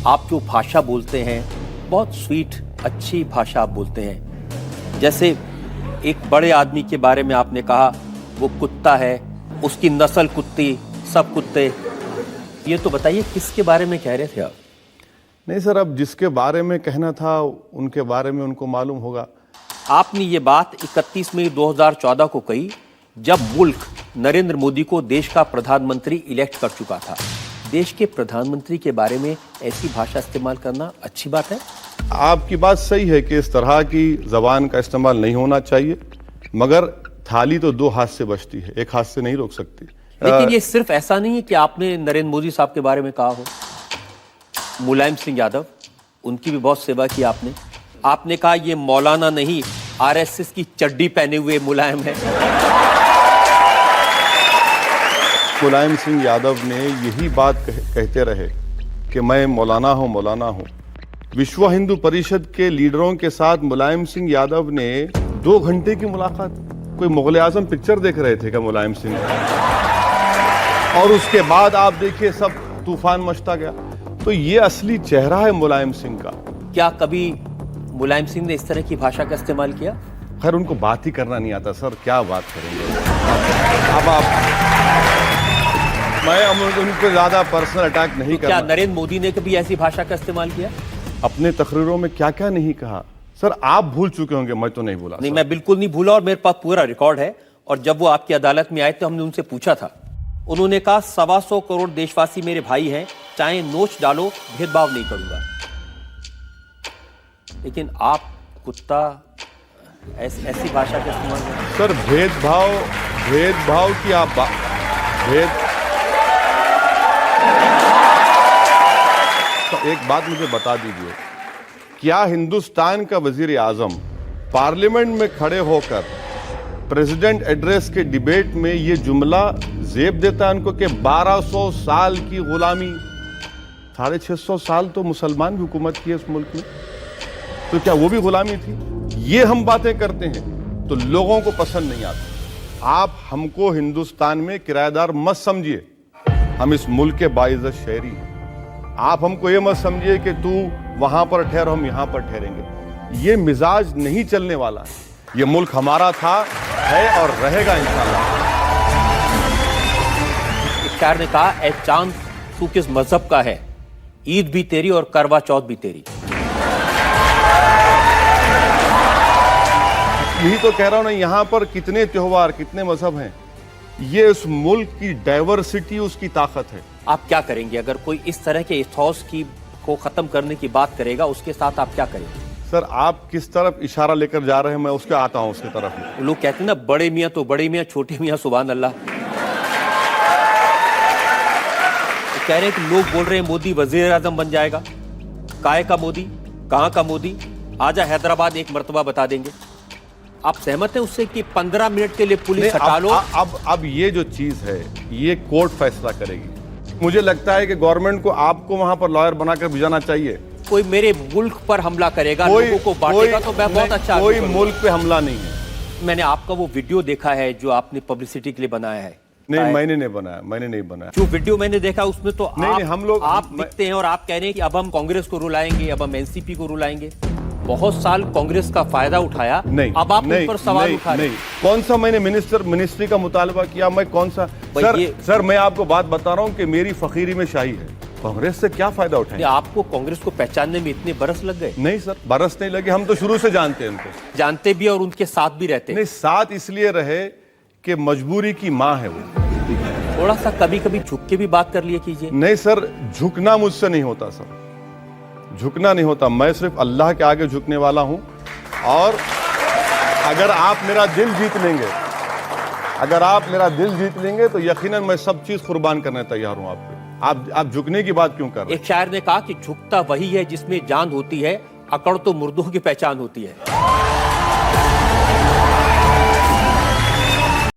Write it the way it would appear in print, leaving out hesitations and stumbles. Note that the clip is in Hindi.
आप जो भाषा बोलते हैं बहुत स्वीट अच्छी भाषा आप बोलते हैं। जैसे एक बड़े आदमी के बारे में आपने कहा वो कुत्ता है, उसकी नस्ल कुत्ती, सब कुत्ते। ये तो बताइए किसके बारे में कह रहे थे आप? नहीं सर, अब जिसके बारे में कहना था उनके बारे में उनको मालूम होगा। आपने ये बात 31 मई 2014 को कही जब मुल्क नरेंद्र मोदी को देश का प्रधानमंत्री इलेक्ट कर चुका था। देश के प्रधानमंत्री के बारे में ऐसी भाषा इस्तेमाल करना अच्छी बात है? आपकी बात सही है कि इस तरह की जबान का इस्तेमाल नहीं होना चाहिए, मगर थाली तो दो हाथ से बजती है, एक हाथ से नहीं रोक सकती। लेकिन ये सिर्फ ऐसा नहीं है कि आपने नरेंद्र मोदी साहब के बारे में कहा हो। मुलायम सिंह यादव, उनकी भी बहुत सेवा की आपने। आपने कहा ये मौलाना नहीं आरएसएस की चड्डी पहने हुए मुलायम है। मुलायम सिंह यादव ने यही बात कहते रहे कि मैं मौलाना हूं, मौलाना हूं। विश्व हिंदू परिषद के लीडरों के साथ मुलायम सिंह यादव ने 2 घंटे की मुलाकात, कोई मुगल आजम पिक्चर देख रहे थे क्या मुलायम सिंह? और उसके बाद आप देखिए सब तूफान मचता गया। तो ये असली चेहरा है मुलायम सिंह का। क्या कभी मुलायम सिंह ने इस तरह की भाषा का इस्तेमाल किया? खैर उनको बात ही करना नहीं आता सर, क्या बात करेंगे। अब आप मैं उन पर ज्यादा पर्सनल अटैक नहीं तो क्या नरेंद्र मोदी ने कभी ऐसी भाषा का इस्तेमाल किया? अपने तकरीरों में क्या क्या नहीं कहा सर, आप भूल चुके होंगे, मैं तो नहीं भूला। नहीं, मैं बिल्कुल नहीं भूला और मेरे पास पूरा रिकॉर्ड है। और जब वो आपकी अदालत में आए तो हमने उनसे पूछा था, उन्होंने कहा 125 करोड़ देशवासी मेरे भाई हैं, चाहे नोच डालो भेदभाव नहीं करूंगा। लेकिन आप कुत्ता ऐसी भाषा का इस्तेमाल करें। सर भेदभाव की आप एक बात मुझे बता दीजिए, क्या हिंदुस्तान का वजीर आजम पार्लियामेंट में खड़े होकर प्रेसिडेंट एड्रेस के डिबेट में ये जुमला जेब देता है उनको कि 1200 साल की गुलामी, 650 साल तो मुसलमान की हुकूमत की है इस मुल्क में, तो क्या वो भी गुलामी थी? ये हम बातें करते हैं तो लोगों को पसंद नहीं आता। आप हमको हिंदुस्तान में किराएदार मत समझिए, हम इस मुल्क के बाइज्जत शहरी हैं। आप हमको ये मत समझिए कि तू वहां पर ठहर, हम यहां पर ठहरेंगे। ये मिजाज नहीं चलने वाला है। ये मुल्क हमारा था, है और रहेगा इंशाअल्लाह। एक शायर ने कहा, ए चांद तू किस मजहब का है, ईद भी तेरी और करवा चौथ भी तेरी। यही तो कह रहा हूं ना, यहां पर कितने त्योहार, कितने मजहब हैं। ये उस मुल्क की डाइवर्सिटी, उसकी ताकत है। आप क्या करेंगे अगर कोई इस तरह के इथॉस की को खत्म करने की बात करेगा, उसके साथ आप क्या करेंगे? सर आप किस तरफ इशारा लेकर जा रहे हैं, मैं उसके आता हूं उसकी तरफ। लोग कहते हैं ना, बड़े मियाँ तो बड़े मियाँ, छोटे मियाँ सुभान अल्लाह। तो कह रहे हैं कि लोग बोल रहे हैं मोदी वजीर आजम बन जाएगा। काहे का मोदी, कहाँ का मोदी? आजा हैदराबाद एक मर्तबा बता देंगे। आप सहमत हैं उससे कि 15 मिनट के लिए पुलिस हटा लो? अब ये जो चीज है ये कोर्ट फैसला करेगी। मुझे लगता है कि गवर्नमेंट को आपको वहां पर लॉयर बनाकर भेजना चाहिए। कोई मेरे मुल्क पर हमला करेगा, लोगों को बांटेगा, तो मैं बहुत अच्छा। कोई मुल्क पे हमला नहीं है। मैंने आपका वो वीडियो देखा है जो आपने पब्लिसिटी के लिए बनाया है। नहीं, मैंने नहीं बनाया। जो वीडियो मैंने देखा उसमें तो आप दिखते हैं और आप कह रहे हैं कि अब हम कांग्रेस को रुलाएंगे, अब हम एनसीपी को रुलाएंगे। बहुत साल कांग्रेस का फायदा उठाया, नहीं, अब आप उन पर सवाल उठा रहे हैं। कौन सा मैंने मिनिस्ट्री का मुतालबा किया? मैं कौन सा? सर मैं आपको बात बता रहा हूं कि मेरी फकीरी में शाही है। कांग्रेस से क्या फायदा उठाएंगे? आपको कांग्रेस को पहचानने में इतने बरस लग गए? नहीं सर, बरस नहीं लगे, हम तो शुरू से जानते हैं उनको। जानते भी और उनके साथ भी रहते? नहीं, साथ इसलिए रहे कि मजबूरी की माँ है वो। थोड़ा सा कभी कभी झुक के भी बात कर लिया कीजिए। नहीं सर, झुकना मुझसे नहीं होता सर, झुकना नहीं होता। मैं सिर्फ अल्लाह के आगे झुकने वाला हूं। और अगर आप मेरा दिल जीत लेंगे, तो यकीनन मैं सब चीज कुर्बान करने तैयार हूं आप पे। आप झुकने की बात क्यों कर रहे हैं? एक शायर ने कहा कि झुकता वही है जिसमें जान होती है, अकड़ तो मुर्दों की पहचान होती है।